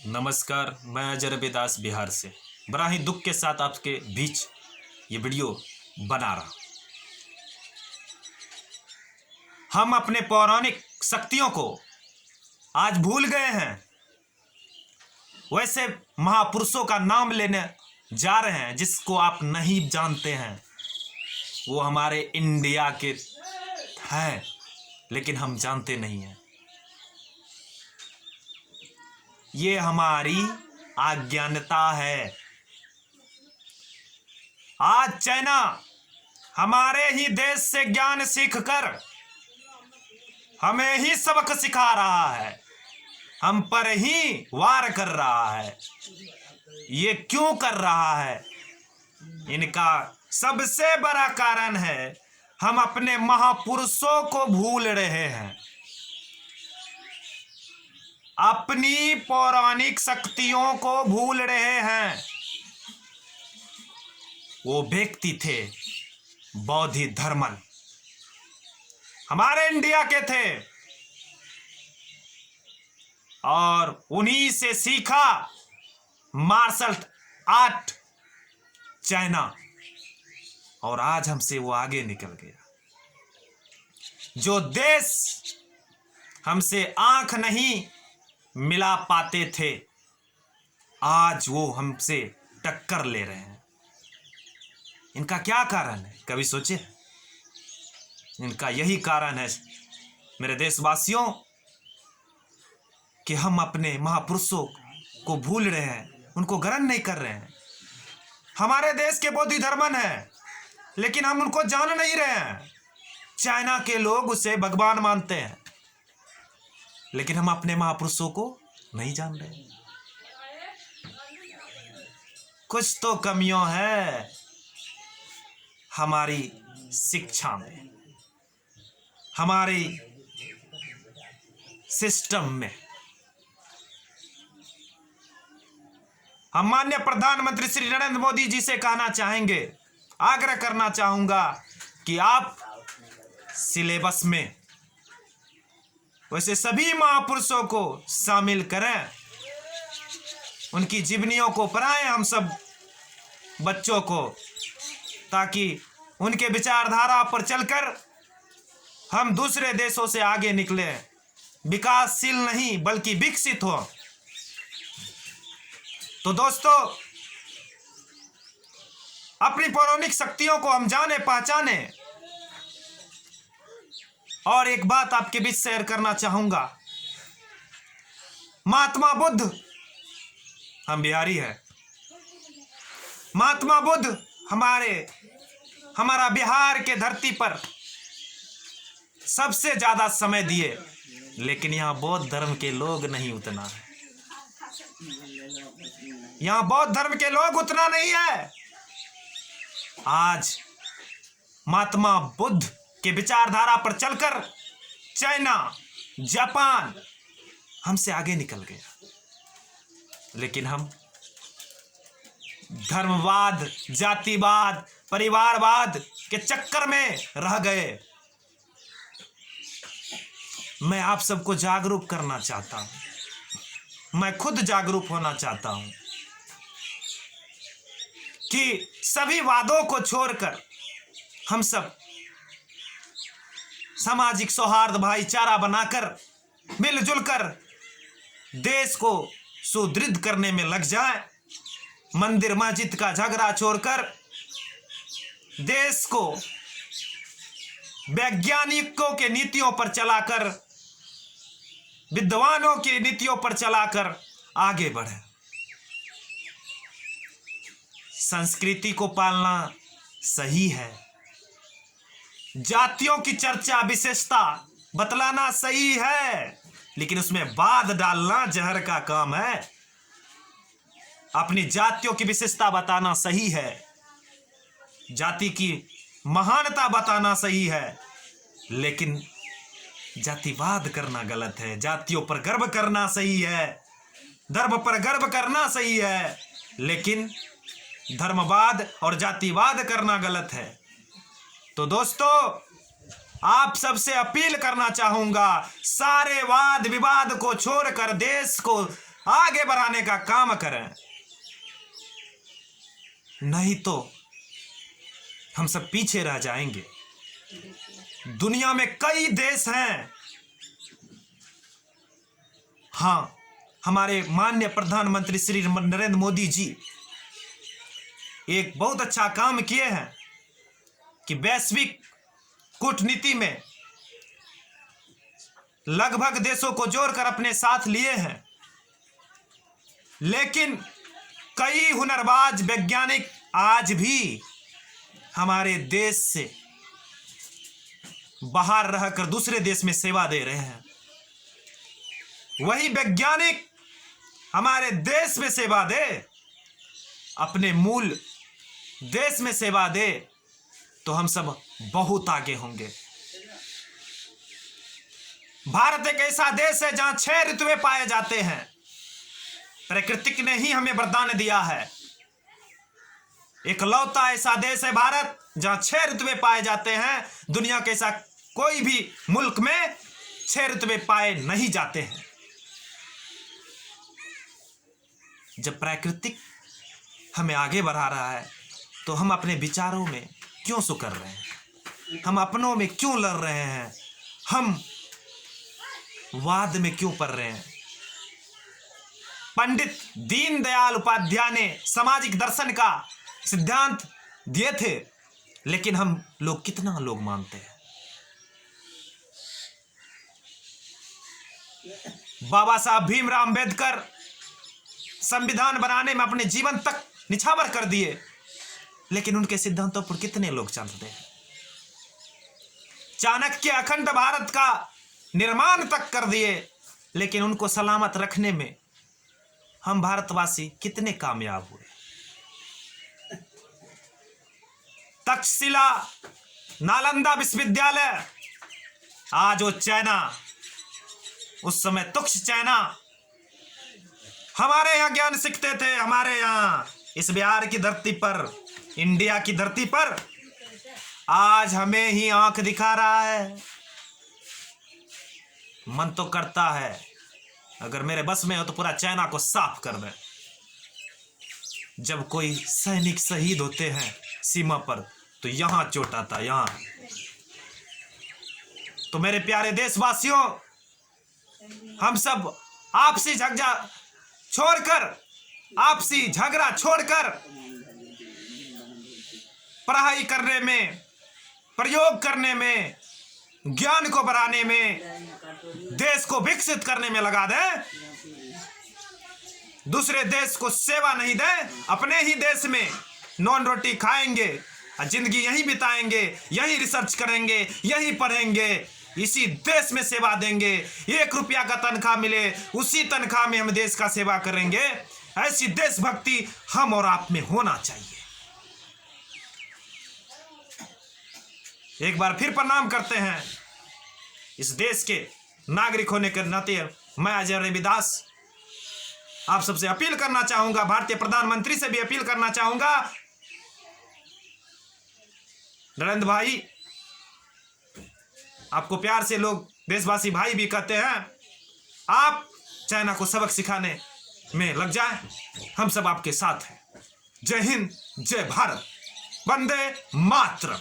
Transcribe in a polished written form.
नमस्कार, मैं अजय रविदास बिहार से बड़ा ही दुख के साथ आपके बीच ये वीडियो बना रहा हूं। हम अपने पौराणिक शक्तियों को आज भूल गए हैं। वैसे महापुरुषों का नाम लेने जा रहे हैं जिसको आप नहीं जानते हैं। वो हमारे इंडिया के हैं लेकिन हम जानते नहीं हैं। ये हमारी अज्ञानता है। आज चाइना हमारे ही देश से ज्ञान सीखकर हमें ही सबक सिखा रहा है, हम पर ही वार कर रहा है। ये क्यों कर रहा है? इनका सबसे बड़ा कारण है हम अपने महापुरुषों को भूल रहे हैं। अपनी पौराणिक शक्तियों को भूल रहे हैं। वो व्यक्ति थे बौद्ध धर्मन, हमारे इंडिया के थे और उन्हीं से सीखा मार्शल आर्ट चाइना, और आज हमसे वो आगे निकल गया। जो देश हमसे आंख नहीं मिला पाते थे आज वो हमसे टक्कर ले रहे हैं। इनका क्या कारण है, कभी सोचे? इनका यही कारण है मेरे देशवासियों कि हम अपने महापुरुषों को भूल रहे हैं, उनको ग्रहण नहीं कर रहे हैं। हमारे देश के बौद्ध धर्मन है लेकिन हम उनको जान नहीं रहे हैं। चाइना के लोग उसे भगवान मानते हैं लेकिन हम अपने महापुरुषों को नहीं जान रहे। कुछ तो कमियां है हमारी शिक्षा में, हमारी सिस्टम में। हम माननीय प्रधानमंत्री श्री नरेंद्र मोदी जी से कहना चाहेंगे, आग्रह करना चाहूंगा कि आप सिलेबस में वैसे सभी महापुरुषों को शामिल करें, उनकी जीवनियों को पढ़ाएं हम सब बच्चों को, ताकि उनके विचारधारा पर चलकर हम दूसरे देशों से आगे निकले, विकासशील नहीं बल्कि विकसित हो। तो दोस्तों, अपनी पौराणिक शक्तियों को हम जाने पहचाने। और एक बात आपके बीच शेयर करना चाहूंगा, महात्मा बुद्ध, हम बिहारी हैं, महात्मा बुद्ध हमारा बिहार के धरती पर सबसे ज्यादा समय दिए, लेकिन यहां बौद्ध धर्म के लोग नहीं उतना है। यहां बौद्ध धर्म के लोग उतना नहीं है। आज महात्मा बुद्ध के विचारधारा पर चलकर चाइना, जापान हमसे आगे निकल गया, लेकिन हम धर्मवाद, जातिवाद, परिवारवाद के चक्कर में रह गए। मैं आप सबको जागरूक करना चाहता हूं, मैं खुद जागरूक होना चाहता हूं कि सभी वादों को छोड़कर हम सब सामाजिक सौहार्द, भाईचारा बनाकर मिलजुल कर देश को सुदृढ़ करने में लग जाए। मंदिर मस्जिद का झगड़ा छोड़कर देश को वैज्ञानिकों के नीतियों पर चलाकर, विद्वानों की नीतियों पर चलाकर आगे बढ़े। संस्कृति को पालना सही है, जातियों की चर्चा, विशेषता बतलाना सही है, लेकिन उसमें वाद डालना जहर का काम है। अपनी जातियों की विशेषता बताना सही है, जाति की महानता बताना सही है, लेकिन जातिवाद करना गलत है। जातियों पर गर्व करना सही है, धर्म पर गर्व करना सही है, लेकिन धर्मवाद और जातिवाद करना गलत है। तो दोस्तों, आप सबसे अपील करना चाहूंगा, सारे वाद विवाद को छोड़कर देश को आगे बढ़ाने का काम करें, नहीं तो हम सब पीछे रह जाएंगे। दुनिया में कई देश हैं, हाँ, हमारे माननीय प्रधानमंत्री श्री नरेंद्र मोदी जी एक बहुत अच्छा काम किए हैं कि वैश्विक कूटनीति में लगभग देशों को जोड़कर अपने साथ लिए हैं। लेकिन कई हुनरबाज वैज्ञानिक आज भी हमारे देश से बाहर रहकर दूसरे देश में सेवा दे रहे हैं। वही वैज्ञानिक हमारे देश में सेवा दे, अपने मूल देश में सेवा दे, तो हम सब बहुत आगे होंगे। भारत एक ऐसा देश है जहां 6 ऋतुएं पाए जाते हैं। प्रकृति ने ही हमें वरदान दिया है। इकलौता ऐसा देश है भारत जहां 6 ऋतुएं पाए जाते हैं। दुनिया के ऐसा कोई भी मुल्क में 6 ऋतुएं पाए नहीं जाते हैं। जब प्रकृति हमें आगे बढ़ा रहा है तो हम अपने विचारों में क्यों सो कर रहे हैं? हम अपनों में क्यों लड़ रहे हैं? हम वाद में क्यों पड़ रहे हैं? पंडित दीनदयाल उपाध्याय ने सामाजिक दर्शन का सिद्धांत दिए थे, लेकिन हम लोग कितना लोग मानते हैं? बाबा साहब भीमराव अंबेडकर संविधान बनाने में अपने जीवन तक निछावर कर दिए, लेकिन उनके सिद्धांतों पर कितने लोग चलते हैं? चाणक्य अखंड भारत का निर्माण तक कर दिए, लेकिन उनको सलामत रखने में हम भारतवासी कितने कामयाब हुए? तक्षशिला, नालंदा विश्वविद्यालय, आज वो चाइना, उस समय तुक्ष चाइना हमारे यहाँ ज्ञान सीखते थे। हमारे यहाँ इस बिहार की धरती पर, इंडिया की धरती पर आज हमें ही आंख दिखा रहा है। मन तो करता है अगर मेरे बस में हो तो पूरा चाइना को साफ कर दे। जब कोई सैनिक शहीद होते हैं सीमा पर तो यहां चोट आता, यहां। तो मेरे प्यारे देशवासियों, हम सब आपसी झगड़ा छोड़कर पढ़ाई करने में, प्रयोग करने में, ज्ञान को बढ़ाने में, देश को विकसित करने में लगा दें। दूसरे देश को सेवा नहीं दें। अपने ही देश में नॉन रोटी खाएंगे और जिंदगी यहीं बिताएंगे, यहीं रिसर्च करेंगे, यहीं पढ़ेंगे, इसी देश में सेवा देंगे। 1 रुपया का तनख्वाह मिले, उसी तनख्वाह में हम देश का सेवा करेंगे। ऐसी देशभक्ति हम और आप में होना चाहिए। एक बार फिर प्रणाम करते हैं। इस देश के नागरिक होने के नाते मैं अजय रविदास आप सबसे अपील करना चाहूंगा, भारतीय प्रधानमंत्री से भी अपील करना चाहूंगा, नरेंद्र भाई, आपको प्यार से लोग देशवासी भाई भी कहते हैं, आप चाइना को सबक सिखाने में लग जाएं। हम सब आपके साथ हैं। जय हिंद, जय भारत, वंदे मातरम।